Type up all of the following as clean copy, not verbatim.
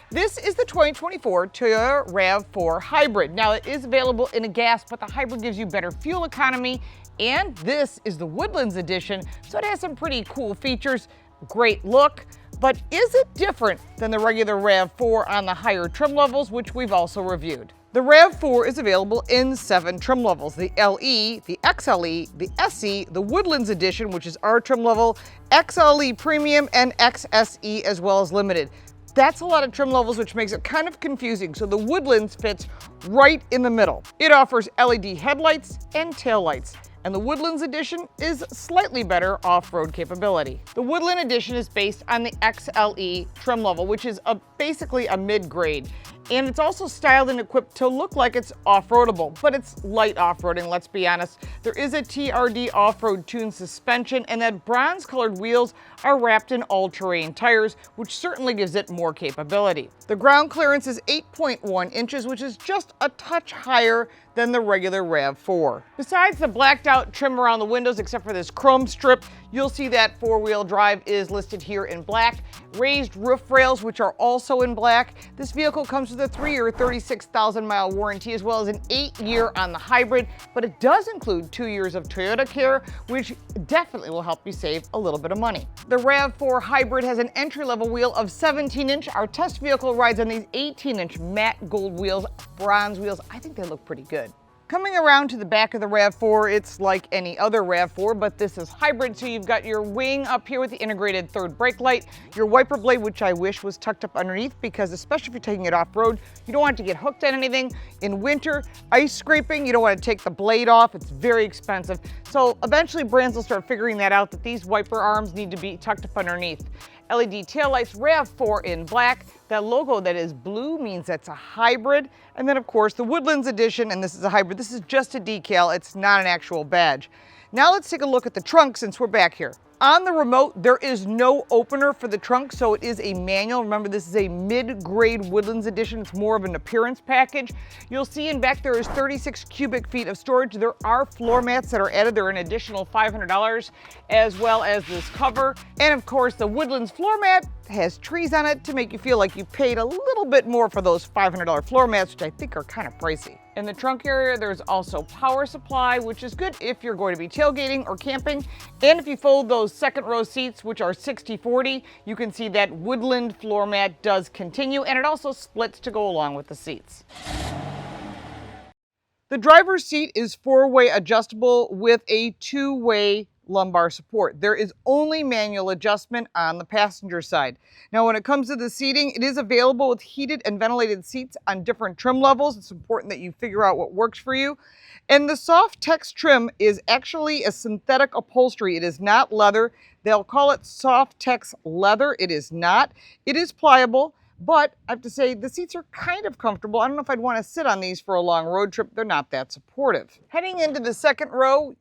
This is the 2024 Toyota RAV4 Hybrid. Now, it is available in a gas, but the hybrid gives you better fuel economy, and this is the Woodlands Edition, so it has some pretty cool features, great look. But is it different than the regular RAV4 on the higher trim levels, which we've also reviewed? The RAV4 is available in 7 trim levels: the LE, the XLE, the SE, the Woodlands Edition, which is our trim level, XLE Premium, and XSE, as well as Limited. That's a lot of trim levels, which makes it kind of confusing, so the Woodlands fits right in the middle. It offers LED headlights and taillights, and the Woodlands Edition is slightly better off-road capability. The Woodland Edition is based on the XLE trim level, which is basically a mid-grade. And it's also styled and equipped to look like it's off-roadable, but it's light off-roading, let's be honest. There is a TRD off-road tuned suspension, and that bronze-colored wheels are wrapped in all-terrain tires, which certainly gives it more capability. The ground clearance is 8.1 inches, which is just a touch higher than the regular RAV4. Besides the blacked out trim around the windows, except for this chrome strip, you'll see that 4-wheel drive is listed here in black. Raised roof rails, which are also in black. This vehicle comes with a 3-year, 36,000-mile warranty, as well as an 8-year on the hybrid, but it does include 2 years of Toyota Care, which definitely will help you save a little bit of money. The RAV4 Hybrid has an entry-level wheel of 17-inch. Our test vehicle rides on these 18-inch matte gold wheels, bronze wheels. I think they look pretty good. Coming around to the back of the RAV4, it's like any other RAV4, but this is hybrid, so you've got your wing up here with the integrated third brake light, your wiper blade, which I wish was tucked up underneath, because especially if you're taking it off-road, you don't want it to get hooked on anything. In winter, ice scraping, you don't want to take the blade off. It's very expensive. So eventually brands will start figuring that out, that these wiper arms need to be tucked up underneath. LED taillights, RAV4 in black. That logo that is blue means that's a hybrid. And then of course the Woodlands Edition, and this is a hybrid. This is just a decal, it's not an actual badge. Now let's take a look at the trunk since we're back here. On the remote, there is no opener for the trunk, so it is a manual. Remember, this is a mid-grade Woodlands Edition. It's more of an appearance package. You'll see in back there is 36 cubic feet of storage. There are floor mats that are added. They're an additional $500, as well as this cover. And of course, the Woodlands floor mat has trees on it to make you feel like you paid a little bit more for those $500 floor mats, which I think are kind of pricey. In the trunk area, there's also power supply, which is good if you're going to be tailgating or camping. And if you fold those second row seats, which are 60/40, you can see that Woodland floor mat does continue, and it also splits to go along with the seats. The driver's seat is 4-way adjustable with a 2-way lumbar support. There is only manual adjustment on the passenger side. Now, when it comes to the seating, it is available with heated and ventilated seats on different trim levels. It's important that you figure out what works for you. And the soft tex trim is actually a synthetic upholstery. It is not leather. They'll call it soft tex leather. It is not. It is pliable, but I have to say the seats are kind of comfortable. I don't know if I'd want to sit on these for a long road trip. They're not that supportive. Heading into the second row,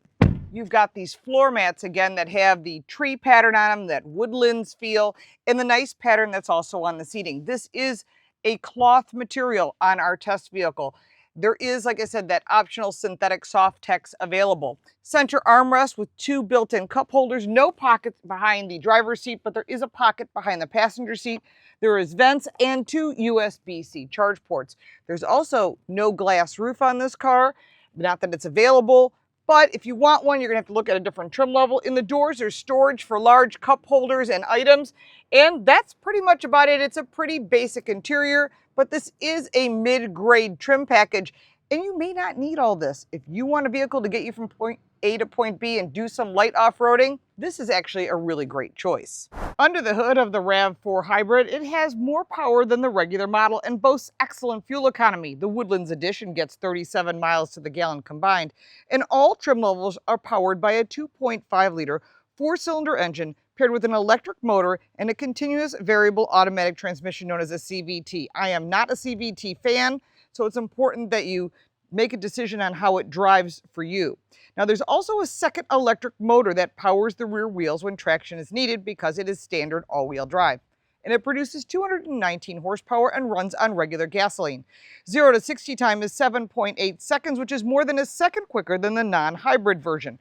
you've got these floor mats again that have the tree pattern on them, that Woodlands feel, and the nice pattern that's also on the seating. This is a cloth material on our test vehicle. There is, like I said, that optional synthetic soft tex available. Center armrest with 2 built-in cup holders, no pockets behind the driver's seat, but there is a pocket behind the passenger seat. There is vents and 2 USB-C charge ports. There's also no glass roof on this car, not that it's available. But if you want one, you're gonna have to look at a different trim level. In the doors, there's storage for large cup holders and items. And that's pretty much about it. It's a pretty basic interior, but this is a mid-grade trim package. And you may not need all this. If you want a vehicle to get you from point A to point B and do some light off-roading, this is actually a really great choice. Under the hood of the RAV4 Hybrid, it has more power than the regular model and boasts excellent fuel economy. The Woodlands Edition gets 37 miles to the gallon combined, and all trim levels are powered by a 2.5-liter 4-cylinder engine paired with an electric motor and a continuous variable automatic transmission known as a CVT. I am not a CVT fan, so it's important that you make a decision on how it drives for you. Now, there's also a second electric motor that powers the rear wheels when traction is needed because it is standard all-wheel drive. And it produces 219 horsepower and runs on regular gasoline. 0 to 60 time is 7.8 seconds, which is more than a second quicker than the non-hybrid version.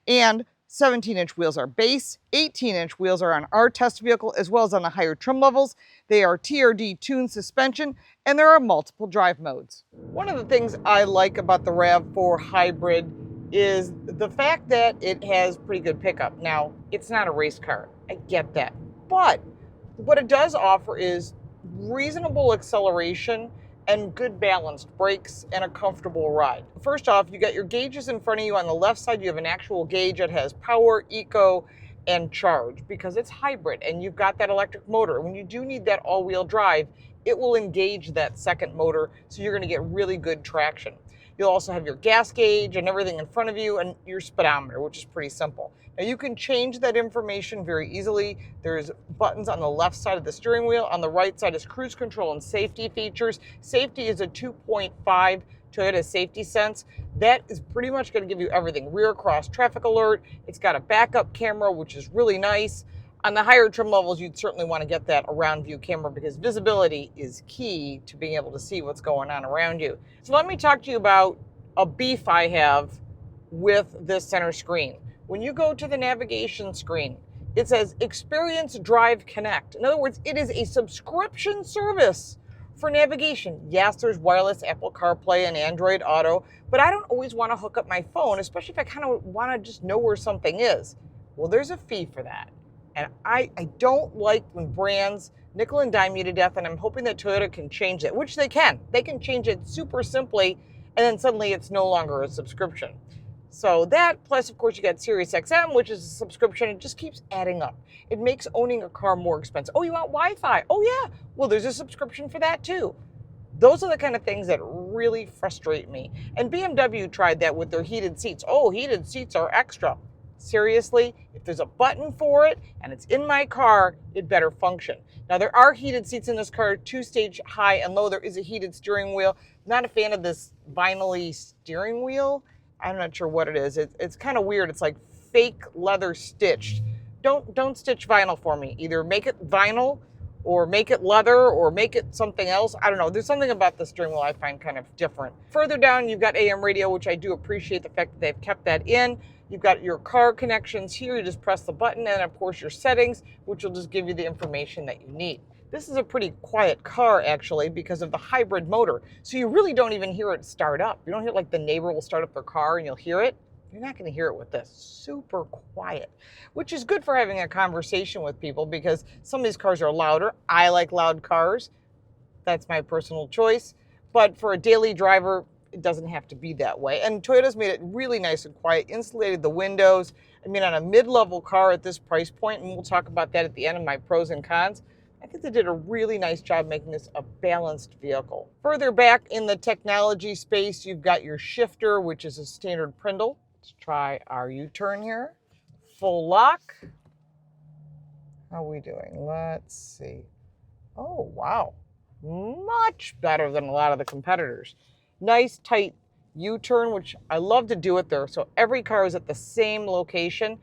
And 17-inch wheels are base, 18-inch wheels are on our test vehicle as well as on the higher trim levels. They are TRD tuned suspension, and there are multiple drive modes. One of the things I like about the RAV4 Hybrid is the fact that it has pretty good pickup. Now, it's not a race car, I get that, but what it does offer is reasonable acceleration and good balanced brakes and a comfortable ride. First off, you got your gauges in front of you. On the left side, you have an actual gauge that has power, eco, and charge because it's hybrid and you've got that electric motor. When you do need that all-wheel drive, it will engage that second motor, so you're gonna get really good traction. You'll also have your gas gauge and everything in front of you and your speedometer, which is pretty simple. Now you can change that information very easily. There's buttons on the left side of the steering wheel. On the right side is cruise control and safety features. Safety is a 2.5 Toyota Safety Sense. That is pretty much going to give you everything. Rear cross traffic alert. It's got a backup camera, which is really nice. On the higher trim levels, you'd certainly want to get that around view camera because visibility is key to being able to see what's going on around you. So let me talk to you about a beef I have with this center screen. When you go to the navigation screen, it says Experience Drive Connect. In other words, it is a subscription service for navigation. Yes, there's wireless Apple CarPlay and Android Auto, but I don't always want to hook up my phone, especially if I kind of want to just know where something is. Well, there's a fee for that. And I don't like when brands nickel and dime you to death, and I'm hoping that Toyota can change that, which they can. They can change it super simply, and then suddenly it's no longer a subscription. So that, plus of course you got Sirius XM, which is a subscription. It just keeps adding up. It makes owning a car more expensive. Oh, you want Wi-Fi? Oh yeah, well there's a subscription for that too. Those are the kind of things that really frustrate me. And BMW tried that with their heated seats. Oh, heated seats are extra. Seriously, if there's a button for it and it's in my car, it better function. Now there are heated seats in this car, 2-stage high and low. There is a heated steering wheel. Not a fan of this vinyl-y steering wheel. I'm not sure what it is. It's kind of weird. It's like fake leather stitched. Don't stitch vinyl for me. Either make it vinyl or make it leather or make it something else. I don't know. There's something about the steering wheel I find kind of different. Further down, you've got AM radio, which I do appreciate the fact that they've kept that in. You've got your car connections here. You just press the button, and of course your settings, which will just give you the information that you need. This is a pretty quiet car actually because of the hybrid motor. So you really don't even hear it start up. You don't hear like the neighbor will start up their car and you'll hear it. You're not going to hear it with this. Super quiet, which is good for having a conversation with people because some of these cars are louder. I like loud cars. That's my personal choice. But for a daily driver, it doesn't have to be that way. And Toyota's made it really nice and quiet, insulated the windows. I mean, on a mid-level car at this price point, and we'll talk about that at the end of my pros and cons, I think they did a really nice job making this a balanced vehicle. Further back in the technology space, you've got your shifter, which is a standard Prindle. Let's try our U-turn here. Full lock. How are we doing? Let's see. Oh, wow. Much better than a lot of the competitors. Nice tight U-turn, which I love to do it there. So every car is at the same location.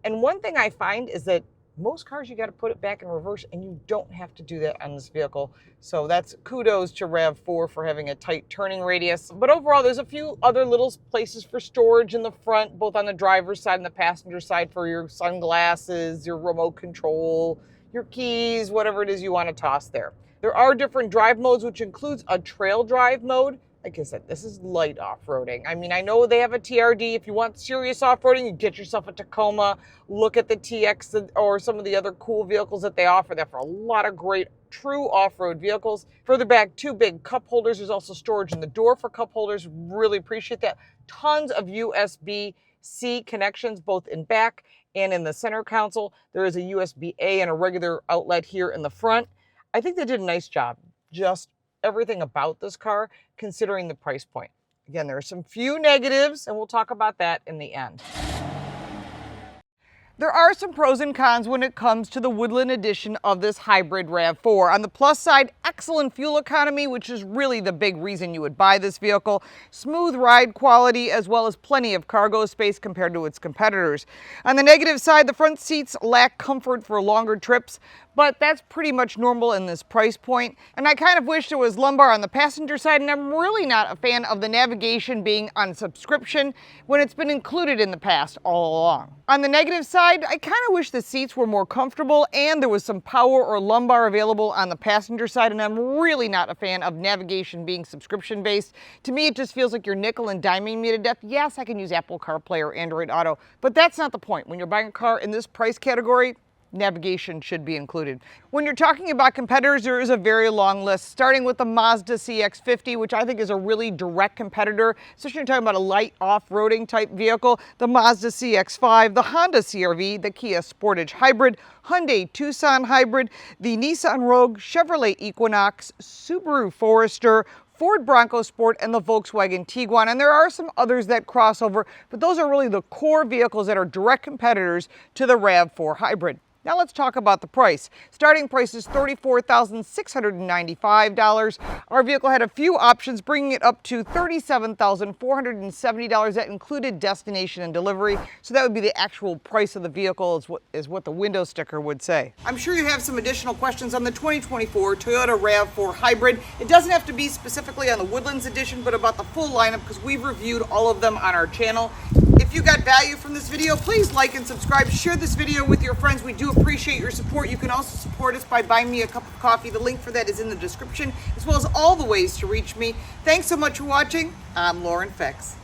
And one thing I find is that most cars you got to put it back in reverse, and you don't have to do that on this vehicle. So that's kudos to RAV4 for having a tight turning radius. But overall, there's a few other little places for storage in the front, both on the driver's side and the passenger side for your sunglasses, your remote control, your keys, whatever it is you want to toss there. There are different drive modes, which includes a trail drive mode. Like I said, this is light off-roading. I mean, I know they have a TRD. If you want serious off-roading, you get yourself a Tacoma. Look at the TX or some of the other cool vehicles that they offer. They offer a lot of great true off-road vehicles. Further back, 2 big cup holders. There's also storage in the door for cup holders. Really appreciate that. Tons of USB-C connections, both in back and in the center console. There is a USB-A and a regular outlet here in the front. I think they did a nice job. Just everything about this car, considering the price point. Again, there are some few negatives, and we'll talk about that in the end. There are some pros and cons when it comes to the Woodland Edition of this hybrid RAV4. On the plus side, excellent fuel economy, which is really the big reason you would buy this vehicle. Smooth ride quality, as well as plenty of cargo space compared to its competitors. On the negative side, the front seats lack comfort for longer trips, but that's pretty much normal in this price point. And I kind of wish there was lumbar on the passenger side, and I'm really not a fan of the navigation being on subscription when it's been included in the past all along. On the negative side, I kind of wish the seats were more comfortable and there was some power or lumbar available on the passenger side, and I'm really not a fan of navigation being subscription based. To me, it just feels like you're nickel and diming me to death. Yes, I can use Apple CarPlay or Android Auto, but that's not the point. When you're buying a car in this price category, navigation should be included. When you're talking about competitors, there is a very long list, starting with the Mazda CX-50, which I think is a really direct competitor, especially when you're talking about a light off-roading type vehicle, the Mazda CX-5, the Honda CRV, the Kia Sportage Hybrid, Hyundai Tucson Hybrid, the Nissan Rogue, Chevrolet Equinox, Subaru Forester, Ford Bronco Sport, and the Volkswagen Tiguan. And there are some others that cross over, but those are really the core vehicles that are direct competitors to the RAV4 Hybrid. Now let's talk about the price. Starting price is $34,695. Our vehicle had a few options, bringing it up to $37,470. That included destination and delivery. So that would be the actual price of the vehicle, is what the window sticker would say. I'm sure you have some additional questions on the 2024 Toyota RAV4 Hybrid. It doesn't have to be specifically on the Woodlands Edition, but about the full lineup, because we've reviewed all of them on our channel. If you got value from this video, please like and subscribe. Share this video with your friends. We do appreciate your support. You can also support us by buying me a cup of coffee. The link for that is in the description, as well as all the ways to reach me. Thanks so much for watching. I'm Lauren Fix.